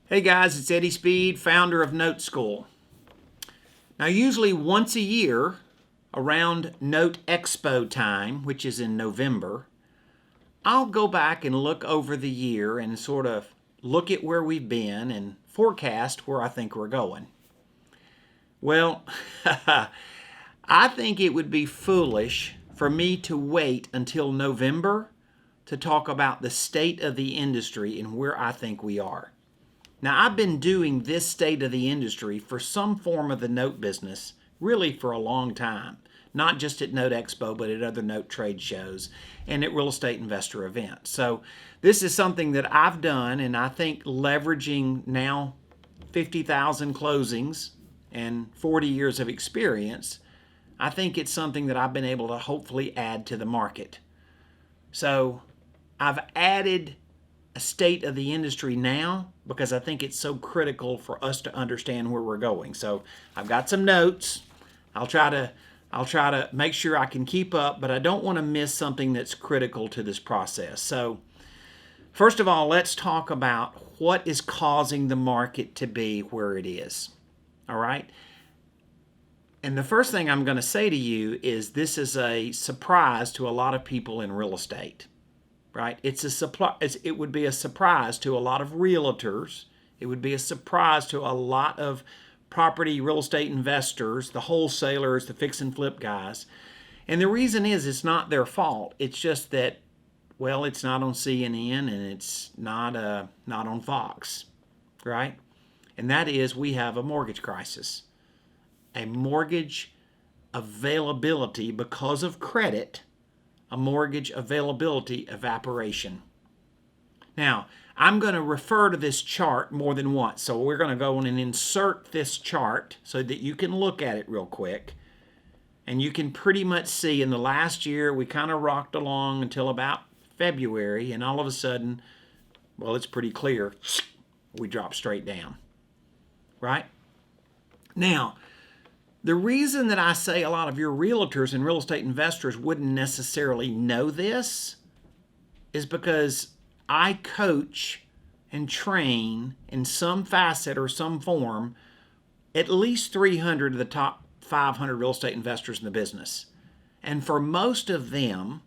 Hey guys, it's Eddie Speed, founder of NoteSchool. Now, usually once a year, around Note Expo time, which is in November, I'll go back and look over the year and sort of look at where we've been and forecast where I think we're going. Well, I think it would be foolish for me to wait until November to talk about the state of the industry and where I think we are. Now, I've been doing this state of the industry for some form of the note business really for a long time, not just at Note Expo, but at other note trade shows and at real estate investor events. So this is something that I've done, and I think leveraging now 50,000 closings and 40 years of experience, I think it's something that I've been able to hopefully add to the market. So I've added a state of the industry now because I think it's so critical for us to understand where we're going. So I've got some notes. I'll try to make sure I can keep up, but I don't want to miss something that's critical to this process. So first of all, let's talk about what is causing the market to be where it is. All right? And the first thing I'm going to say to you is this is a surprise to a lot of people in real estate. Right? It would be a surprise to a lot of realtors. It would be a surprise to a lot of property real estate investors, the wholesalers, the fix and flip guys. And the reason is it's not their fault. It's just that, well, it's not on CNN and it's not on Fox, right? And that is we have a mortgage crisis. A mortgage availability because of credit, a mortgage availability evaporation. Now, I'm going to refer to this chart more than once. So we're going to go in and insert this chart so that you can look at it real quick. And you can pretty much see in the last year, we kind of rocked along until about February. And all of a sudden, well, it's pretty clear, we dropped straight down. Right? Now, the reason that I say a lot of your realtors and real estate investors wouldn't necessarily know this is because I coach and train in some facet or some form at least 300 of the top 500 real estate investors in the business. And for most of them,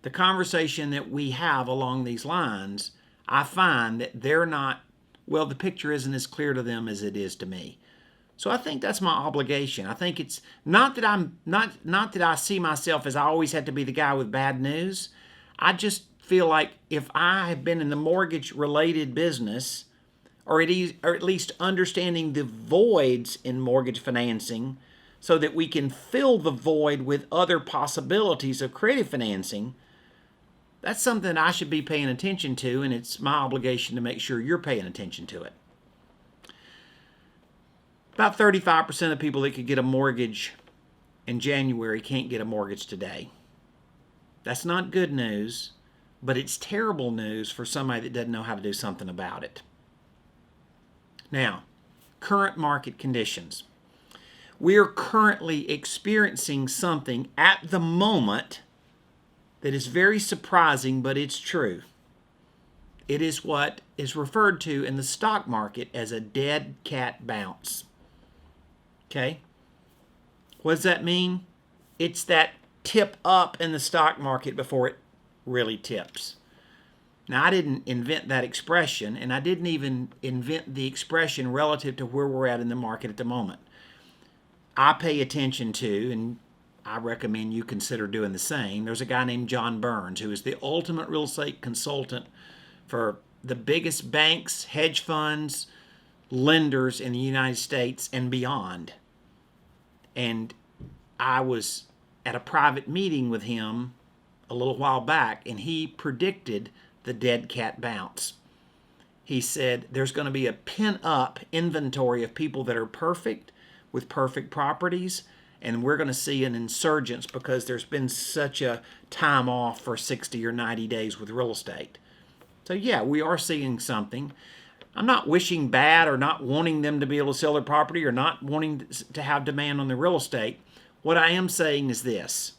the conversation that we have along these lines, I find that they're not, well, the picture isn't as clear to them as it is to me. So I think that's my obligation. I think it's not that I see myself as I always have to be the guy with bad news. I just feel like if I have been in the mortgage related business, or at least understanding the voids in mortgage financing so that we can fill the void with other possibilities of creative financing, that's something I should be paying attention to, and it's my obligation to make sure you're paying attention to it. About 35% of people that could get a mortgage in January can't get a mortgage today. That's not good news, but it's terrible news for somebody that doesn't know how to do something about it. Now, current market conditions. We are currently experiencing something at the moment that is very surprising, but it's true. It is what is referred to in the stock market as a dead cat bounce. Okay? What does that mean? It's that tip up in the stock market before it really tips. Now, I didn't invent that expression, and I didn't even invent the expression relative to where we're at in the market at the moment. I pay attention to, and I recommend you consider doing the same. There's a guy named John Burns, who is the ultimate real estate consultant for the biggest banks, hedge funds, lenders in the United States and beyond. And I was at a private meeting with him a little while back, and he predicted the dead cat bounce. He said there's going to be a pent-up inventory of people that are perfect with perfect properties, and we're going to see an insurgence because there's been such a time off for 60 or 90 days with real estate. So yeah, we are seeing something. I'm not wishing bad or not wanting them to be able to sell their property or not wanting to have demand on their real estate. What I am saying is this.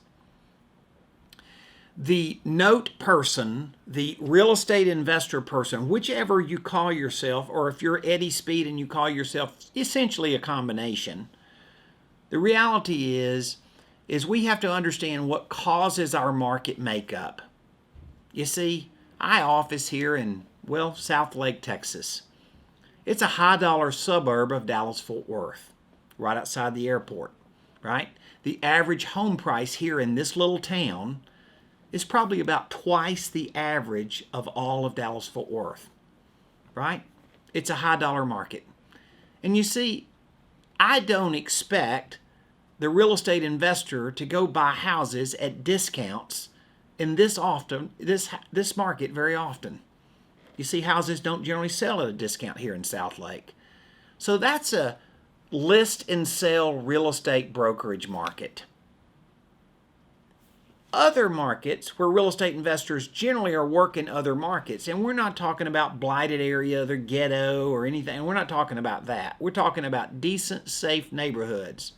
The note person, the real estate investor person, whichever you call yourself, or if you're Eddie Speed and you call yourself essentially a combination, the reality is we have to understand what causes our market makeup. You see, I office here in, well, South Lake, Texas. It's a high dollar suburb of Dallas-Fort Worth, right outside the airport, right? The average home price here in this little town is probably about twice the average of all of Dallas-Fort Worth, right? It's a high dollar market. And you see, I don't expect the real estate investor to go buy houses at discounts in this market very often. You see, houses don't generally sell at a discount here in South Lake. So that's a list and sell real estate brokerage market. Other markets where real estate investors generally are working other markets, and we're not talking about blighted area, the ghetto, or anything. We're not talking about that. We're talking about decent, safe neighborhoods.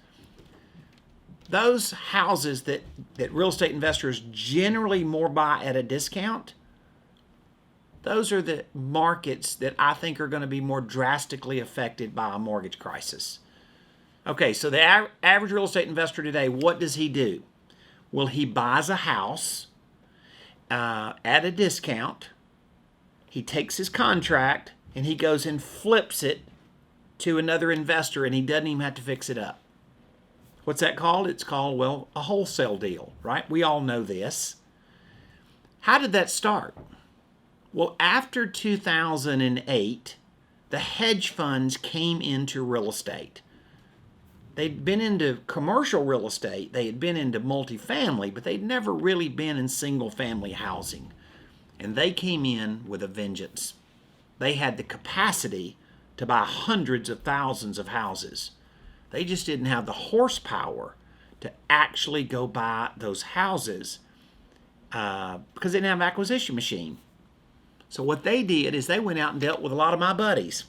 Those houses that real estate investors generally more buy at a discount, those are the markets that I think are going to be more drastically affected by a mortgage crisis. Okay, so the average real estate investor today, what does he do? Well, he buys a house at a discount. He takes his contract and he goes and flips it to another investor, and he doesn't even have to fix it up. What's that called? It's called, well, a wholesale deal, right? We all know this. How did that start? Well, after 2008, the hedge funds came into real estate. They'd been into commercial real estate, they had been into multifamily, but they'd never really been in single-family housing. And they came in with a vengeance. They had the capacity to buy hundreds of thousands of houses. They just didn't have the horsepower to actually go buy those houses because they didn't have an acquisition machine. So what they did is they went out and dealt with a lot of my buddies,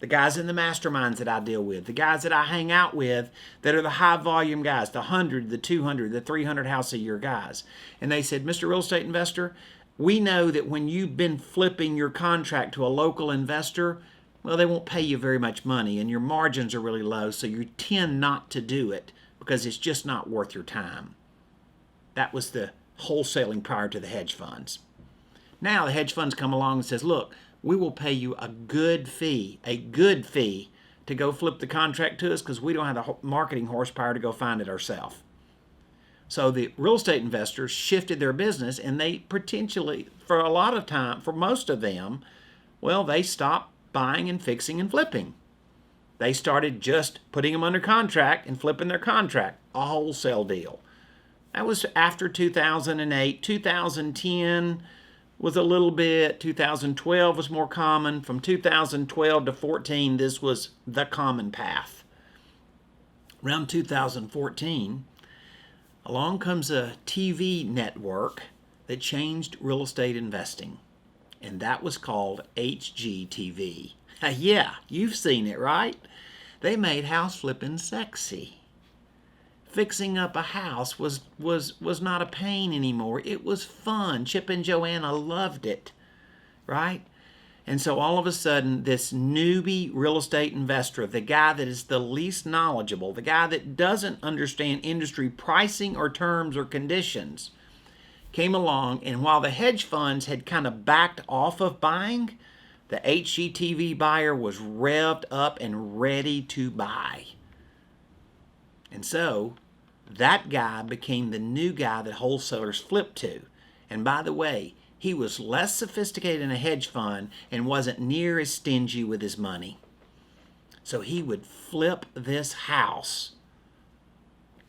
the guys in the masterminds that I deal with, the guys that I hang out with that are the high volume guys, the 100, the 200, the 300 house a year guys. And they said, Mr. Real Estate Investor, we know that when you've been flipping your contract to a local investor, well, they won't pay you very much money and your margins are really low, so you tend not to do it because it's just not worth your time. That was the wholesaling prior to the hedge funds. Now the hedge funds come along and says, look, we will pay you a good fee to go flip the contract to us because we don't have the marketing horsepower to go find it ourselves. So the real estate investors shifted their business, and they potentially, for a lot of time, for most of them, well, they stopped buying and fixing and flipping. They started just putting them under contract and flipping their contract, a wholesale deal. That was after 2008. 2010 was a little bit. 2012 was more common. From 2012 to 14, this was the common path. Around 2014, along comes a TV network that changed real estate investing, and that was called HGTV. Yeah, you've seen it, right? They made house flipping sexy. Fixing up a house was not a pain anymore. It was fun. Chip and Joanna loved it, right? And so all of a sudden, this newbie real estate investor, the guy that is the least knowledgeable, the guy that doesn't understand industry pricing or terms or conditions, came along, and while the hedge funds had kind of backed off of buying, the HGTV buyer was revved up and ready to buy. And so that guy became the new guy that wholesalers flipped to. And by the way, he was less sophisticated in a hedge fund and wasn't near as stingy with his money. So he would flip this house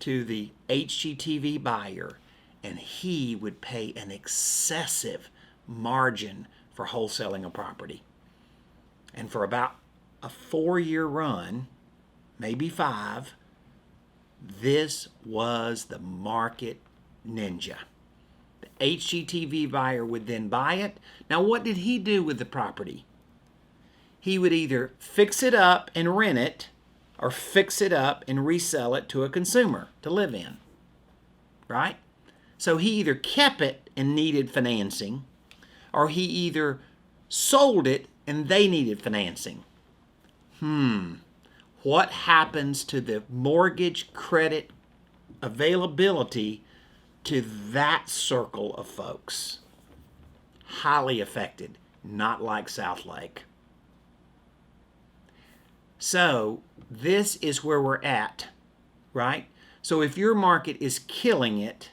to the HGTV buyer, and he would pay an excessive margin for wholesaling a property. And for about a 4-year run, maybe 5, this was the market ninja. The HGTV buyer would then buy it. Now, what did he do with the property? He would either fix it up and rent it, or fix it up and resell it to a consumer to live in, right? So he either kept it and needed financing, or he either sold it and they needed financing. What happens to the mortgage credit availability to that circle of folks? Highly affected, not like Southlake. So this is where we're at, right? So if your market is killing it,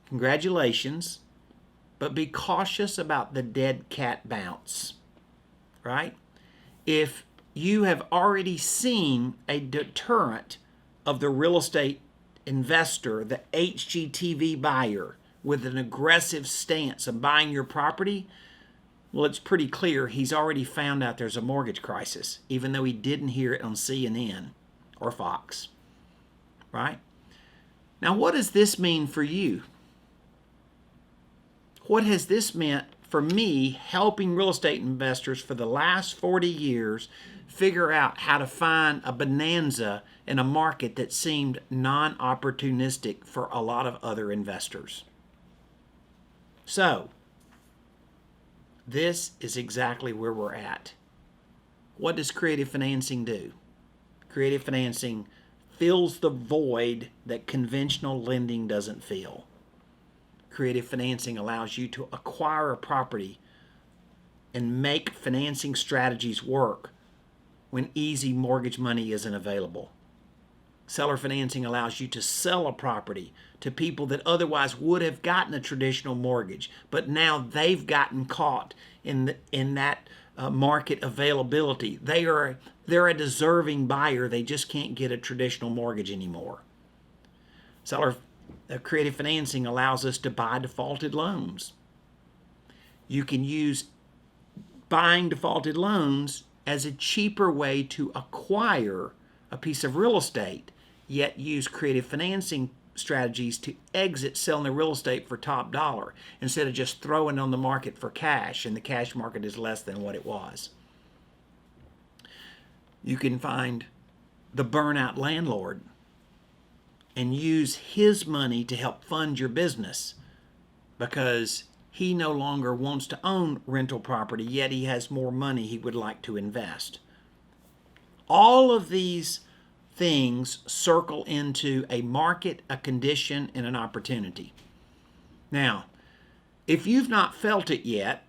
congratulations, but be cautious about the dead cat bounce, right? If you have already seen a deterrent of the real estate investor, the HGTV buyer, with an aggressive stance of buying your property, well, it's pretty clear he's already found out there's a mortgage crisis, even though he didn't hear it on CNN or Fox, right? Now, what does this mean for you? What has this meant for me helping real estate investors for the last 40 years figure out how to find a bonanza in a market that seemed non-opportunistic for a lot of other investors? So, this is exactly where we're at. What does creative financing do? Creative financing fills the void that conventional lending doesn't fill. Creative financing allows you to acquire a property and make financing strategies work when easy mortgage money isn't available. Seller financing allows you to sell a property to people that otherwise would have gotten a traditional mortgage, but now they've gotten caught in that market availability. They're a deserving buyer. They just can't get a traditional mortgage anymore. Creative financing allows us to buy defaulted loans. You can use buying defaulted loans as a cheaper way to acquire a piece of real estate, yet use creative financing strategies to exit selling the real estate for top dollar instead of just throwing on the market for cash, and the cash market is less than what it was. You can find the burnout landlord and use his money to help fund your business because he no longer wants to own rental property, yet he has more money he would like to invest. All of these things circle into a market, a condition, and an opportunity. Now, if you've not felt it yet,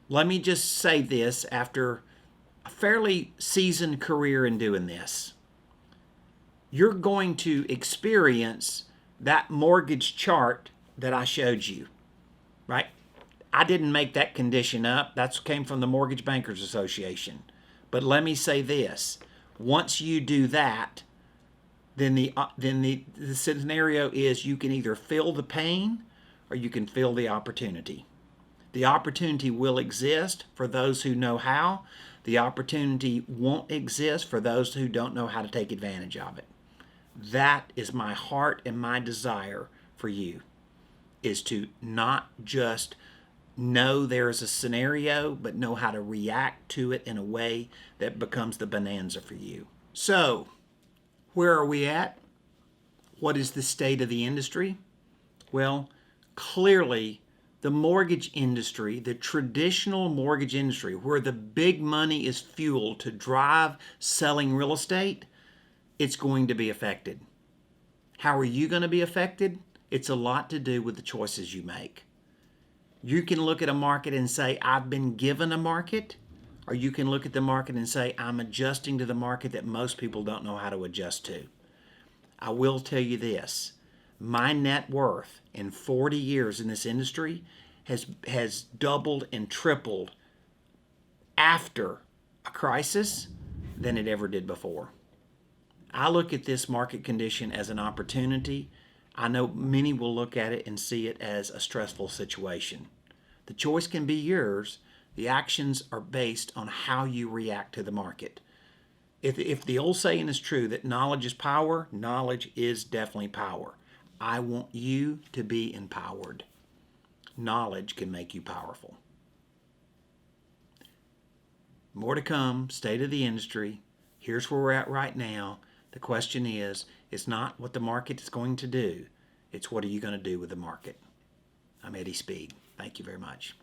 let me just say this after a fairly seasoned career in doing this. You're going to experience that mortgage chart that I showed you, right? I didn't make that condition up. That came from the Mortgage Bankers Association. But let me say this. Once you do that, then the scenario is you can either feel the pain or you can feel the opportunity. The opportunity will exist for those who know how. The opportunity won't exist for those who don't know how to take advantage of it. That is my heart and my desire for you, is to not just know there's a scenario, but know how to react to it in a way that becomes the bonanza for you. So, where are we at? What is the state of the industry? Well, clearly, the mortgage industry, the traditional mortgage industry, where the big money is fueled to drive selling real estate, it's going to be affected. How are you going to be affected? It's a lot to do with the choices you make. You can look at a market and say, I've been given a market, or you can look at the market and say, I'm adjusting to the market that most people don't know how to adjust to. I will tell you this, my net worth in 40 years in this industry has doubled and tripled after a crisis than it ever did before. I look at this market condition as an opportunity. I know many will look at it and see it as a stressful situation. The choice can be yours. The actions are based on how you react to the market. If the old saying is true that knowledge is power, knowledge is definitely power. I want you to be empowered. Knowledge can make you powerful. More to come, state of the industry. Here's where we're at right now. The question is, it's not what the market is going to do. It's what are you going to do with the market? I'm Eddie Speed. Thank you very much.